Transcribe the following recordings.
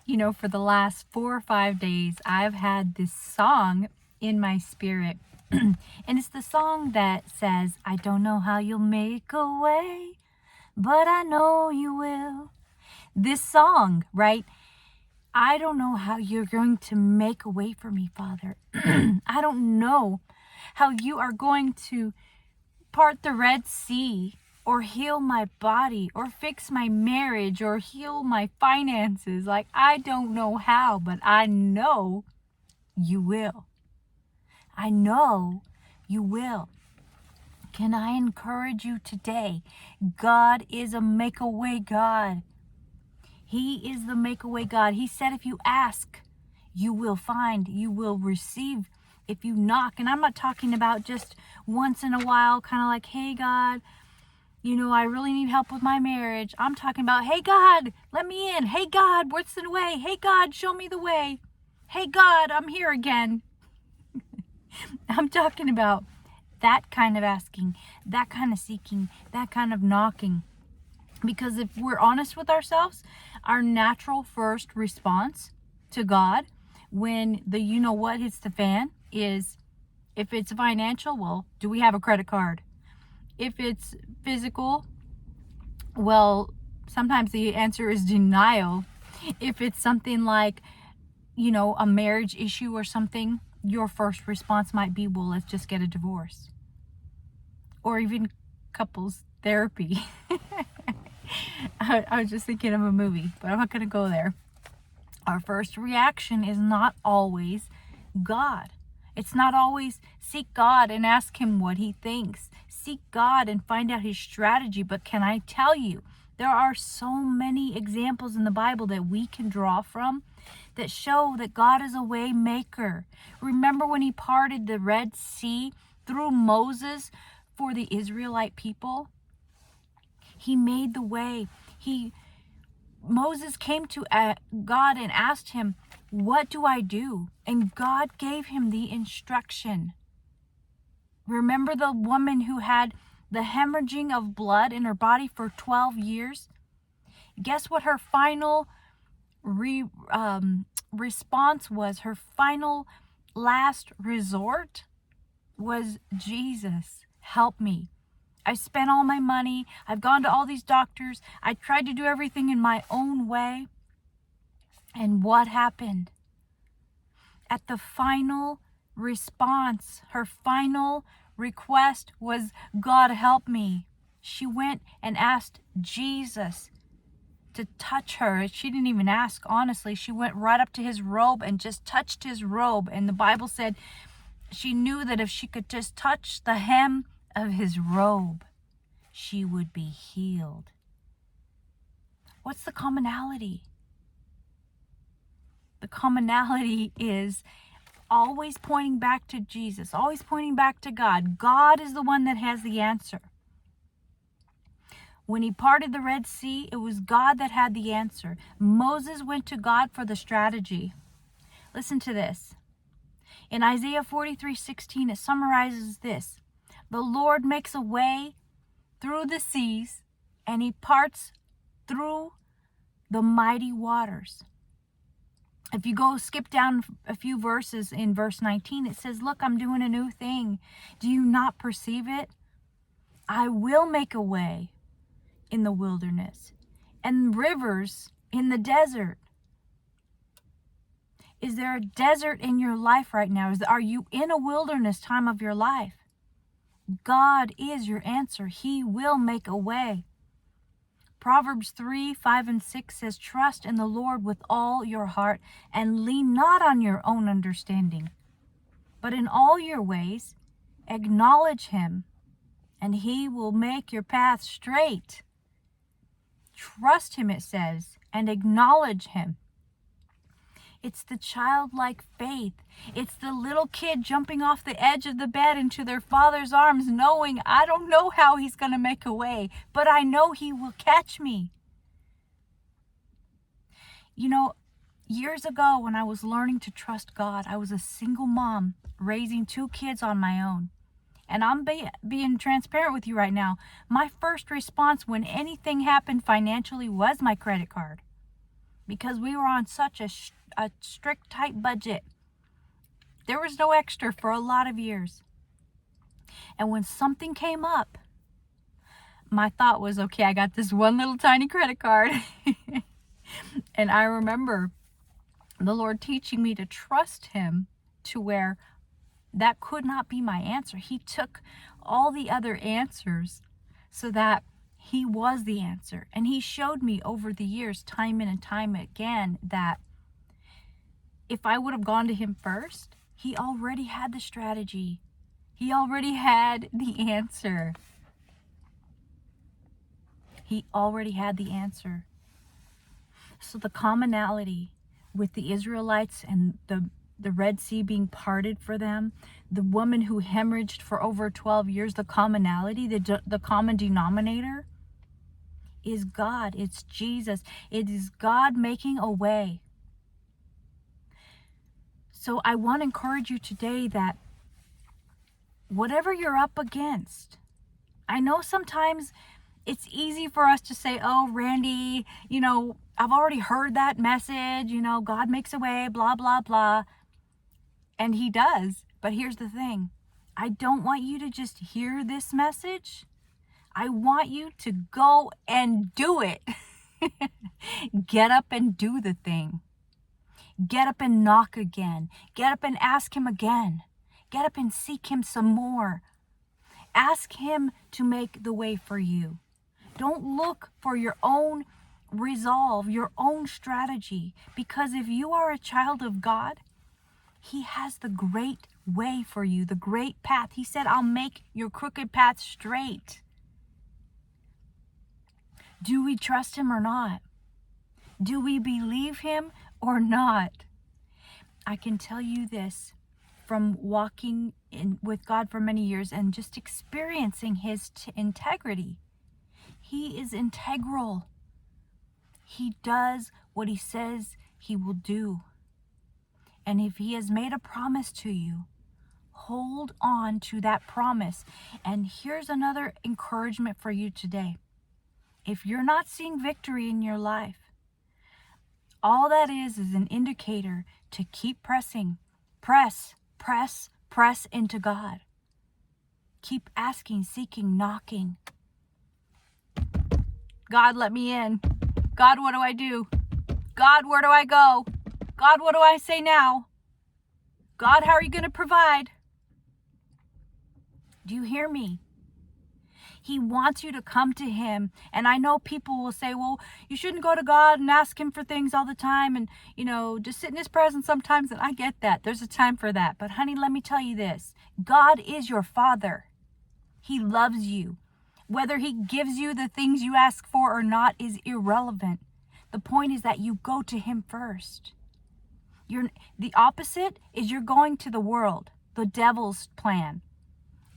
For the last 4 or 5 days, I've had this song in my spirit. And it's the song that says, I don't know how you'll make a way, but I know you will. This song, right? I don't know how you're going to make a way for me, Father. I don't know how you are going to part the Red Sea, or heal my body, or fix my marriage, or heal my finances. Like, I don't know how, but I know you will. I know you will. Can I encourage you today? God is a make-a-way God. He is the make-a-way God. He said if you ask, you will find, you will receive if you knock. And I'm not talking about just once in a while, kind of like, hey, God, I really need help with my marriage. I'm talking about, hey, God, let me in. Hey, God, what's the way? Hey, God, show me the way. Hey, God, I'm here again. I'm talking about that kind of asking, that kind of seeking, that kind of knocking. Because if we're honest with ourselves, our natural first response to God when the you-know-what hits the fan is, if it's financial, well, do we have a credit card? If it's physical, well, sometimes the answer is denial. If it's something like, a marriage issue or something, your first response might be, well, let's just get a divorce. Or even couples therapy. I was just thinking of a movie, but I'm not going to go there. Our first reaction is not always God. It's not always seek God and ask him what he thinks. Seek God and find out his strategy. But can I tell you, there are so many examples in the Bible that we can draw from that show that God is a way maker. Remember when he parted the Red Sea through Moses for the Israelite people? He made the way. Moses came to God and asked him, what do I do? And God gave him the instruction. Remember the woman who had the hemorrhaging of blood in her body for 12 years? Guess what her final response was? Her final last resort was, Jesus, help me. I spent all my money. I've gone to all these doctors. I tried to do everything in my own way. And what happened? At the final response, her final request was, God, help me. She went and asked Jesus to touch her. She didn't even ask, honestly. She went right up to his robe and just touched his robe. And the Bible said she knew that if she could just touch the hem of his robe, she would be healed. What's the commonality? The commonality is always pointing back to Jesus, always pointing back to God. God is the one that has the answer. When he parted the Red Sea, it was God that had the answer. Moses went to God for the strategy. Listen to this. In Isaiah 43:16, it summarizes this. The Lord makes a way through the seas, and he parts through the mighty waters. If you go skip down a few verses in verse 19, it says, look, I'm doing a new thing. Do you not perceive it? I will make a way in the wilderness and rivers in the desert. Is there a desert in your life right now? Are you in a wilderness time of your life? God is your answer. He will make a way. Proverbs 3:5-6 says, trust in the Lord with all your heart and lean not on your own understanding, but in all your ways acknowledge him, and he will make your path straight. Trust him, it says, and acknowledge him. It's the childlike faith. It's the little kid jumping off the edge of the bed into their father's arms, knowing, I don't know how he's going to make a way, but I know he will catch me. Years ago when I was learning to trust God, I was a single mom raising 2 kids on my own. And I'm being transparent with you right now. My first response when anything happened financially was my credit card. because we were on such a strict, tight budget. There was no extra for a lot of years. And when something came up, my thought was, okay, I got this one little tiny credit card. And I remember the Lord teaching me to trust him to where that could not be my answer. He took all the other answers so that he was the answer. And he showed me over the years, time in and time again, that if I would have gone to him first, he already had the strategy. He already had the answer. He already had the answer. So the commonality with the Israelites and the Red Sea being parted for them, the woman who hemorrhaged for over 12 years, the commonality, the common denominator is God. It's Jesus. It is God making a way. So I want to encourage you today that whatever you're up against, I know sometimes it's easy for us to say, oh, Randy, I've already heard that message, God makes a way, blah, blah, blah. And he does. But here's the thing. I don't want you to just hear this message. I want you to go and do it. Get up and do the thing. Get up and knock again. Get up and ask him again. Get up and seek him some more. Ask him to make the way for you. Don't look for your own resolve, your own strategy. Because if you are a child of God, he has the great way for you, the great path. He said, I'll make your crooked path straight. Do we trust him or not? Do we believe him or not? I can tell you this from walking with God for many years and just experiencing his integrity. He is integral. He does what he says he will do. And if he has made a promise to you, hold on to that promise. And here's another encouragement for you today. If you're not seeing victory in your life, all that is an indicator to keep pressing. Press into God. Keep asking, seeking, knocking. God, let me in. God, what do I do? God, where do I go? God, what do I say now? God, how are you going to provide? Do you hear me? He wants you to come to him. And I know people will say, well, you shouldn't go to God and ask him for things all the time and, just sit in his presence sometimes. And I get that. There's a time for that. But honey, let me tell you this. God is your Father. He loves you. Whether he gives you the things you ask for or not is irrelevant. The point is that you go to him first. The opposite is you're going to the world, the devil's plan.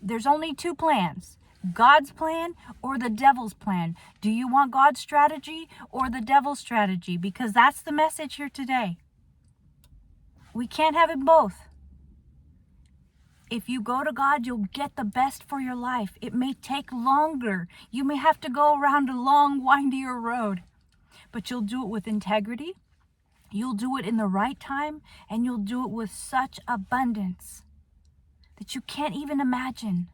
There's only two plans. God's plan or the devil's plan. Do you want God's strategy or the devil's strategy? Because that's the message here today. We can't have it both. If you go to God, you'll get the best for your life. It may take longer. You may have to go around a long, windier road. But you'll do it with integrity. You'll do it in the right time. And you'll do it with such abundance that you can't even imagine.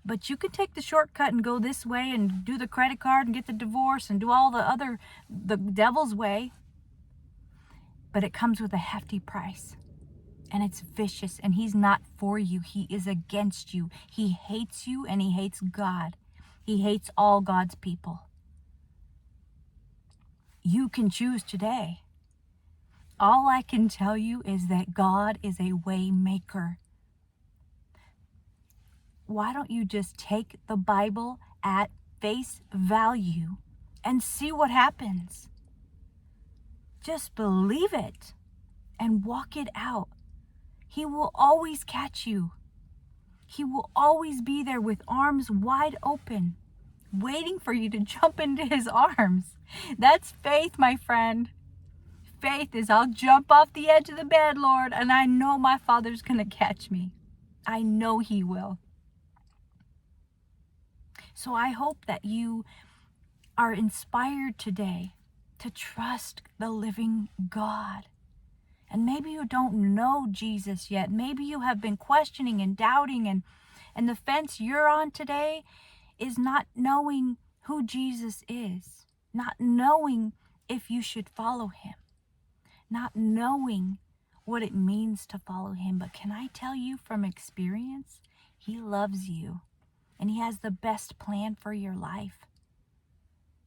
But you could take the shortcut and go this way and do the credit card and get the divorce and do all the devil's way. But it comes with a hefty price. And it's vicious. And he's not for you. He is against you. He hates you and he hates God. He hates all God's people. You can choose today. All I can tell you is that God is a way maker. Why don't you just take the Bible at face value and see what happens? Just believe it and walk it out. He will always catch you. He will always be there with arms wide open, waiting for you to jump into his arms. That's faith, my friend. Faith is, I'll jump off the edge of the bed, Lord, and I know my Father's going to catch me. I know he will. So I hope that you are inspired today to trust the living God. And maybe you don't know Jesus yet. Maybe you have been questioning and doubting, and the fence you're on today is not knowing who Jesus is, not knowing if you should follow him, not knowing what it means to follow him. But can I tell you from experience, he loves you and he has the best plan for your life.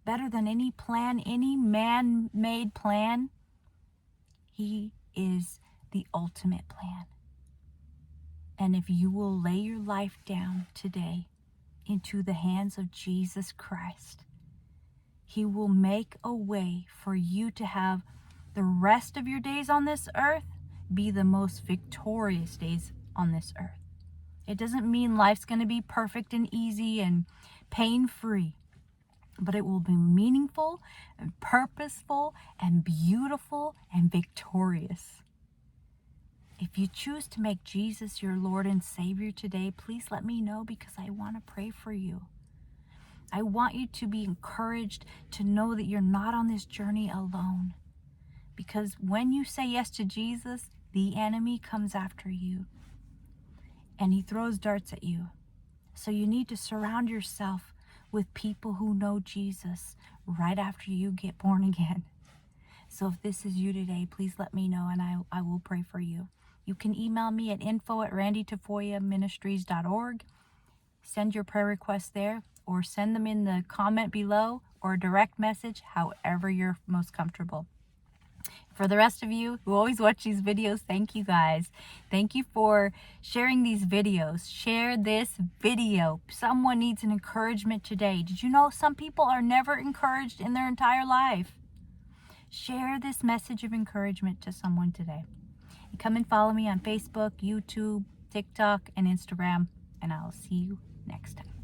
Better than any plan, any man-made plan. He is the ultimate plan. And if you will lay your life down today into the hands of Jesus Christ, he will make a way for you to have the rest of your days on this earth be the most victorious days on this earth. It doesn't mean life's going to be perfect and easy and pain-free, but it will be meaningful and purposeful and beautiful and victorious. If you choose to make Jesus your Lord and Savior today, please let me know, because I want to pray for you. I want you to be encouraged to know that you're not on this journey alone. Because when you say yes to Jesus, the enemy comes after you and he throws darts at you. So you need to surround yourself with people who know Jesus right after you get born again. So if this is you today, please let me know and I will pray for you. You can email me at info@randytafoyaministries.org. Send your prayer requests there, or send them in the comment below, or a direct message, however you're most comfortable. For the rest of you who always watch these videos, thank you guys. Thank you for sharing these videos. Share this video. Someone needs an encouragement today. Did you know some people are never encouraged in their entire life? Share this message of encouragement to someone today. And come and follow me on Facebook, YouTube, TikTok, and Instagram, and I'll see you next time.